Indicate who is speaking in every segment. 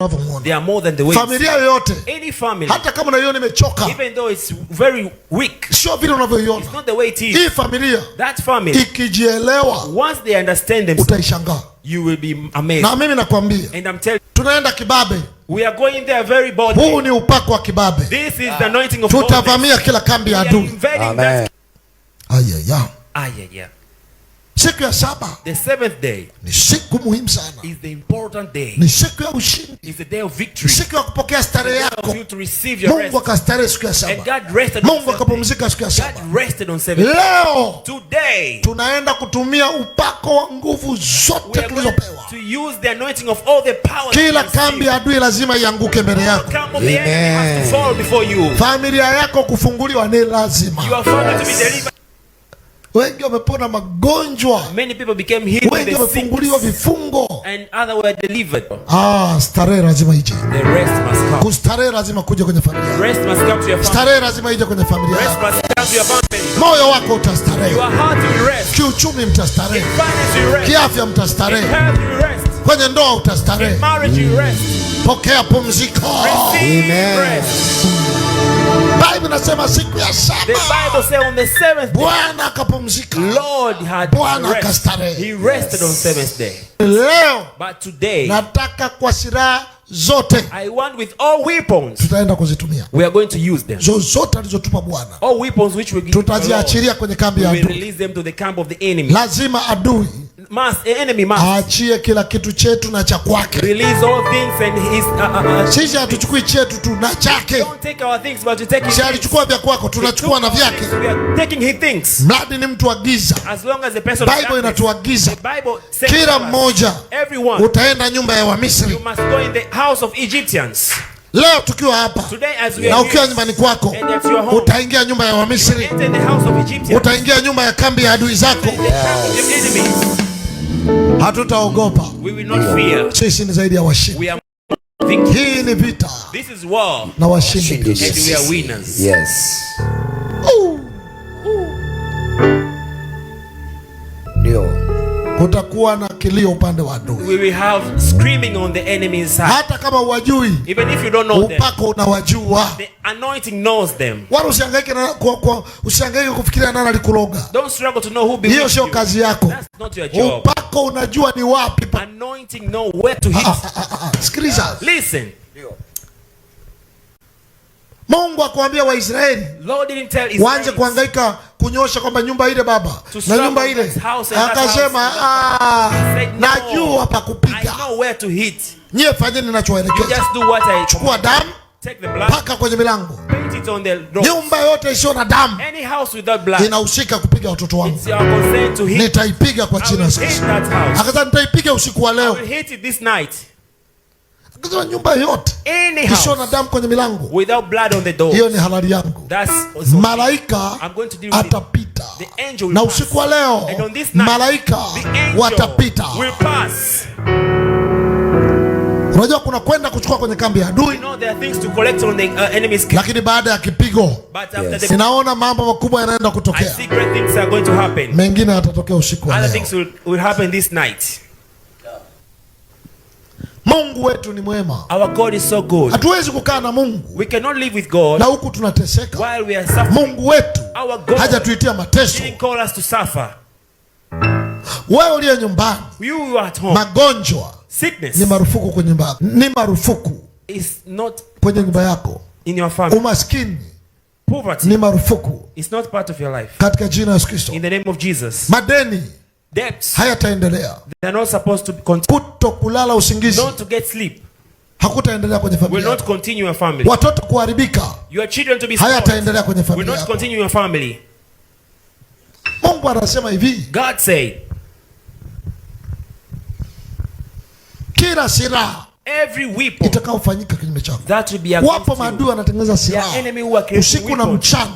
Speaker 1: They are more than the way.
Speaker 2: Familia yoyote,
Speaker 1: any family,
Speaker 2: hata kama unaiona imechoka,
Speaker 1: even though it's very weak,
Speaker 2: sio vile unavyoiona.
Speaker 1: It's not the way it is.
Speaker 2: Hii familia,
Speaker 1: that family,
Speaker 2: ikijielewa,
Speaker 1: once they understand themselves,
Speaker 2: utaishangaa.
Speaker 1: You will be amazed.
Speaker 2: Na mimi nakwambia,
Speaker 1: and I'm telling you,
Speaker 2: tunaenda kibabe.
Speaker 1: We are going there very boldly.
Speaker 2: Huu ni upako wa kibabe.
Speaker 1: This is the anointing of
Speaker 2: boldness. Tutavamia kila kambi ya adui.
Speaker 1: Amen.
Speaker 2: Ayaya. Siku ya saba,
Speaker 1: the seventh day,
Speaker 2: ni siku muhimu sana.
Speaker 1: Is the important day.
Speaker 2: Ni siku ya ushindi.
Speaker 1: Is the day of victory.
Speaker 2: Siku ya kupokea starehe yako.
Speaker 1: You to receive your rest.
Speaker 2: Mungu akastarehe siku ya saba.
Speaker 1: And God rested.
Speaker 2: Mungu akapumzika siku ya saba.
Speaker 1: God rested on seventh.
Speaker 2: Leo,
Speaker 1: today,
Speaker 2: tunaenda kutumia upako wa nguvu zote tulizopewa.
Speaker 1: To use the anointing of all the power.
Speaker 2: Kila kambi ya adui lazima ianguke mbele yako.
Speaker 1: Amen. To fall before you.
Speaker 2: Familia yako kufunguliwa ni lazima.
Speaker 1: Your family to be delivered.
Speaker 2: Wengi wamepona magonjwa.
Speaker 1: Many people became healed.
Speaker 2: Wengi wamefunguliwa vifungo.
Speaker 1: And others were delivered.
Speaker 2: Starehe lazima ije.
Speaker 1: The rest must come.
Speaker 2: Kustarehe lazima kuja kwenye familia.
Speaker 1: The rest must come to your family.
Speaker 2: Starehe lazima ije kwenye familia.
Speaker 1: The rest must come to your family.
Speaker 2: Moyo wako utastarehe.
Speaker 1: Your heart will rest.
Speaker 2: Kiuchumi mtastarehe.
Speaker 1: Finance will rest.
Speaker 2: Kiafya mtastarehe.
Speaker 1: Health will rest.
Speaker 2: Kwenye ndoa utastarehe.
Speaker 1: Marriage will rest.
Speaker 2: Pokea pumziko.
Speaker 1: Amen.
Speaker 2: Bible nasema siku ya saba.
Speaker 1: The Bible says on the seventh day,
Speaker 2: Bwana akapumzika.
Speaker 1: Lord had rest. He rested on seventh day.
Speaker 2: Leo,
Speaker 1: but today,
Speaker 2: nataka kwa silaha zote,
Speaker 1: I want with all weapons,
Speaker 2: tutaenda kuzitumia.
Speaker 1: We are going to use them.
Speaker 2: Zozote alizotupa Bwana.
Speaker 1: All weapons which we give,
Speaker 2: tutaziachilia kwenye kambi ya adui.
Speaker 1: We will release them to the camp of the enemy.
Speaker 2: Lazima adui
Speaker 1: enemy must
Speaker 2: aachie kila kitu chetu na cha kwake.
Speaker 1: Release all things and his
Speaker 2: sisi hatuchukui chetu tu na chake.
Speaker 1: Don't take our things but you take his.
Speaker 2: Sisi alichukua vya kwako, tunachukua na vyake.
Speaker 1: We are taking his things.
Speaker 2: Mradi ni mtu wa giza.
Speaker 1: As long as the person
Speaker 2: Bible inatuagiza.
Speaker 1: The Bible says
Speaker 2: kila mmoja utaenda nyumba ya Wamisri.
Speaker 1: You must go in the house of Egyptians.
Speaker 2: Leo tukiwa hapa na ukiwa nyumbani kwako, utaingia nyumba ya Wamisri. Utaingia nyumba ya kambi ya adui zako. Hatutaogopa.
Speaker 1: We will not fear.
Speaker 2: Sisi ni zaidi ya washindi. Hii ni vita.
Speaker 1: This is war.
Speaker 2: Na washindi.
Speaker 1: And we are winners.
Speaker 3: Yes. Ndio.
Speaker 2: Kutakuwa na kilio upande wa adui.
Speaker 1: We will have screaming on the enemy's side.
Speaker 2: Hata kama uwajui,
Speaker 1: even if you don't know them,
Speaker 2: upako unawajua.
Speaker 1: The anointing knows them.
Speaker 2: Wala usihangaike kufikiria nani alikuloga.
Speaker 1: Don't struggle to know who bewitched you.
Speaker 2: Hiyo sio kazi yako.
Speaker 1: That's not your job.
Speaker 2: Upako unajua ni wapi.
Speaker 1: Anointing know where to hit.
Speaker 2: Sikiliza.
Speaker 1: Listen.
Speaker 2: Mungu akwambia Waisraeli waanze kuhangaika kunyosha kwamba nyumba ile baba na nyumba ile, akasema najua pa kupiga. Nyie fanyeni ninachowaelekeza. Chukua damu, paka kwenye milango. Nyumba yote isiyo na damu inahusika kupiga watoto wangu. Nitaipiga kwa jina la Yesu. Akasema nitaipiga usiku wa leo. Akasema nyumba yote isiyo na damu kwenye milango,
Speaker 1: without blood on the door,
Speaker 2: hiyo ni halali yangu. Malaika atapita. Na usiku wa leo malaika watapita. Unajua kuna kwenda kuchukua kwenye kambi ya adui, lakini baada ya kipigo ninaona mambo makubwa yanaenda kutokea. Mengine yatatokea usiku wa leo. Mungu wetu ni mwema.
Speaker 1: Our God is so good.
Speaker 2: Hatuwezi kukaa na Mungu.
Speaker 1: We cannot live with God.
Speaker 2: Na huku tunateseka.
Speaker 1: While we are suffering.
Speaker 2: Mungu wetu hajatuitia mateso.
Speaker 1: He didn't call us to suffer.
Speaker 2: Wewe uliye nyumbani,
Speaker 1: you are at home.
Speaker 2: Magonjwa,
Speaker 1: sickness,
Speaker 2: ni marufuku kwenye nyumba yako. Ni marufuku.
Speaker 1: Is not
Speaker 2: kwenye nyumba yako.
Speaker 1: In your family.
Speaker 2: Umaskini,
Speaker 1: poverty,
Speaker 2: ni marufuku.
Speaker 1: It's not part of your life.
Speaker 2: Katika jina la Yesu Kristo.
Speaker 1: In the name of Jesus.
Speaker 2: Madeni,
Speaker 1: debts,
Speaker 2: hayataendelea.
Speaker 1: They are not supposed to continue.
Speaker 2: Kutokulala usingizi,
Speaker 1: not to get sleep,
Speaker 2: hakutaendelea kwenye familia.
Speaker 1: Will not continue your family.
Speaker 2: Watoto kuharibika,
Speaker 1: your children to be
Speaker 2: hayataendelea kwenye familia.
Speaker 1: Will not continue your family.
Speaker 2: Mungu anasema hivi.
Speaker 1: God said,
Speaker 2: kila silaha,
Speaker 1: every weapon
Speaker 2: itakaofanyika kinyume chako.
Speaker 1: That will be
Speaker 2: wapo maadui wanatengeneza silaha usiku na mchana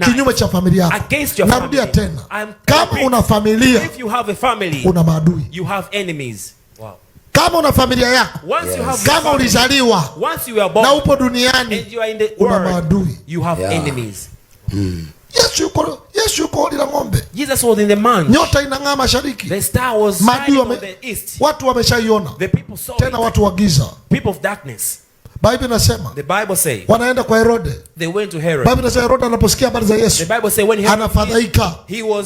Speaker 2: kinyume cha familia yako. Narudia tena, kama una familia,
Speaker 1: if you have a family,
Speaker 2: una maadui.
Speaker 1: You have enemies. Wow.
Speaker 2: Kama una familia yako, kama ulizaliwa na upo duniani, una maadui.
Speaker 1: You have enemies.
Speaker 2: Yesu yuko holi la ng'ombe.
Speaker 1: Jesus was in the manch.
Speaker 2: Nyota inang'aa mashariki.
Speaker 1: The star was shining on the east.
Speaker 2: Watu wameshaiona.
Speaker 1: The people saw
Speaker 2: tena
Speaker 1: it.
Speaker 2: Watu wa giza.
Speaker 1: People of darkness.
Speaker 2: Bible inasema,
Speaker 1: the Bible say,
Speaker 2: wanaenda kwa Herode.
Speaker 1: They went to Herod.
Speaker 2: Bible inasema Herode anaposikia habari za Yesu,
Speaker 1: the Bible say when
Speaker 2: anafadhaika.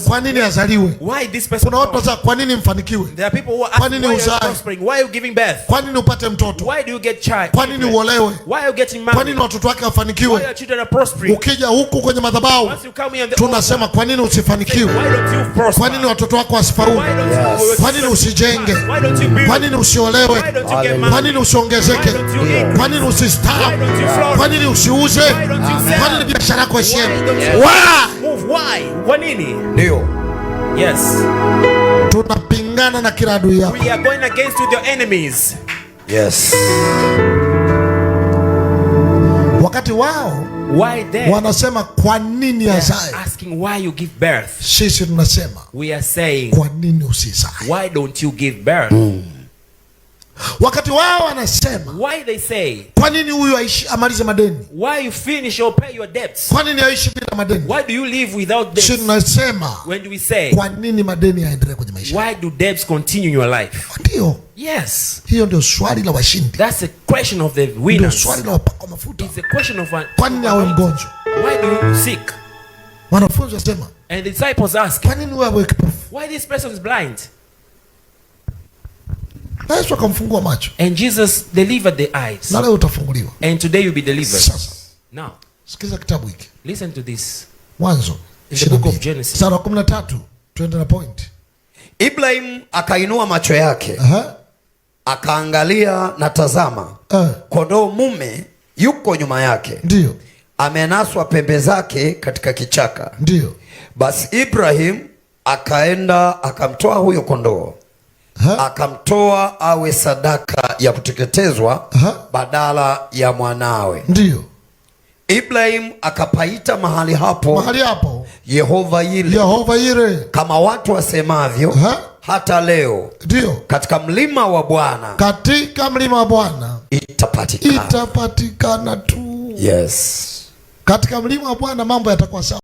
Speaker 2: Kwa nini azaliwe?
Speaker 1: Why this person?
Speaker 2: Kuna watu wanasema kwa nini mfanikiwe?
Speaker 1: There are people who are asking, why are you prospering? Why are you giving birth?
Speaker 2: Kwa nini upate mtoto?
Speaker 1: Why do you get child?
Speaker 2: Kwa nini uolewe?
Speaker 1: Why are you getting married?
Speaker 2: Kwa nini watoto wake wafanikiwe?
Speaker 1: Why your children are prospering?
Speaker 2: Ukija huku kwenye madhabahu tunasema kwa nini usifanikiwe?
Speaker 1: Why don't you prosper?
Speaker 2: Kwa nini watoto wako wasifaulu? Kwa nini usijenge? Kwa nini usiolewe? Kwa nini usiongezeke? Kwa nini usistawi? Kwa nini usiuze? Kwa nini biashara yako isiende?
Speaker 1: Why? Kwa nini?
Speaker 2: Ndio.
Speaker 1: Yes.
Speaker 2: Tunapingana na kila adui yako.
Speaker 1: We are going against with your enemies.
Speaker 2: Yes. Wakati wao wanasema kwa nini azae?
Speaker 1: Asking why you give birth.
Speaker 2: Sisi tunasema
Speaker 1: we are saying
Speaker 2: kwa nini usizae?
Speaker 1: Why don't you give birth?
Speaker 2: Wakati wao wanasema
Speaker 1: why they say
Speaker 2: kwa nini huyu aishi amalize madeni?
Speaker 1: Why you finish or pay your debts?
Speaker 2: Kwa nini aishi bila madeni?
Speaker 1: Why do you live without debts?
Speaker 2: Sisi tunasema
Speaker 1: when do we say
Speaker 2: kwa nini madeni yaendelee kwenye maisha?
Speaker 1: Why do debts continue in your life?
Speaker 2: Ndio.
Speaker 1: Yes.
Speaker 2: Hiyo ndio swali la washindi.
Speaker 1: That's a question of the winners.
Speaker 2: Ndio swali la wapakwa mafuta.
Speaker 1: It's a question of
Speaker 2: kwa nini awe mgonjwa?
Speaker 1: Why do you sick?
Speaker 2: Wanafunzi wasema
Speaker 1: and the disciples ask
Speaker 2: kwa nini wewe kipofu?
Speaker 1: Why this person is blind?
Speaker 2: Yesu akamfungua macho.
Speaker 1: And Jesus delivered the eyes.
Speaker 2: Na leo utafunguliwa.
Speaker 1: And today you'll be delivered.
Speaker 2: Sasa.
Speaker 1: Now.
Speaker 2: Sikiza kitabu hiki.
Speaker 1: Listen to this.
Speaker 2: Mwanzo.
Speaker 1: In the book of Genesis.
Speaker 2: Sura 13. Twende na point.
Speaker 3: Ibrahim akainua macho yake. Akaangalia na tazama. Kondoo mume yuko nyuma yake.
Speaker 2: Ndio.
Speaker 3: Amenaswa pembe zake katika kichaka.
Speaker 2: Ndio.
Speaker 3: Basi Ibrahim akaenda akamtoa huyo kondoo. Akamtoa awe sadaka ya kuteketezwa badala ya mwanawe.
Speaker 2: Ndio.
Speaker 3: Ibrahim akapaita mahali hapo Yehova Yire, kama watu wasemavyo hata leo.
Speaker 2: Ndio.
Speaker 3: Katika mlima wa Bwana, itapatikana
Speaker 2: tu.
Speaker 3: Yes.
Speaker 2: Katika mlima wa Bwana mambo yatakuwa sawa.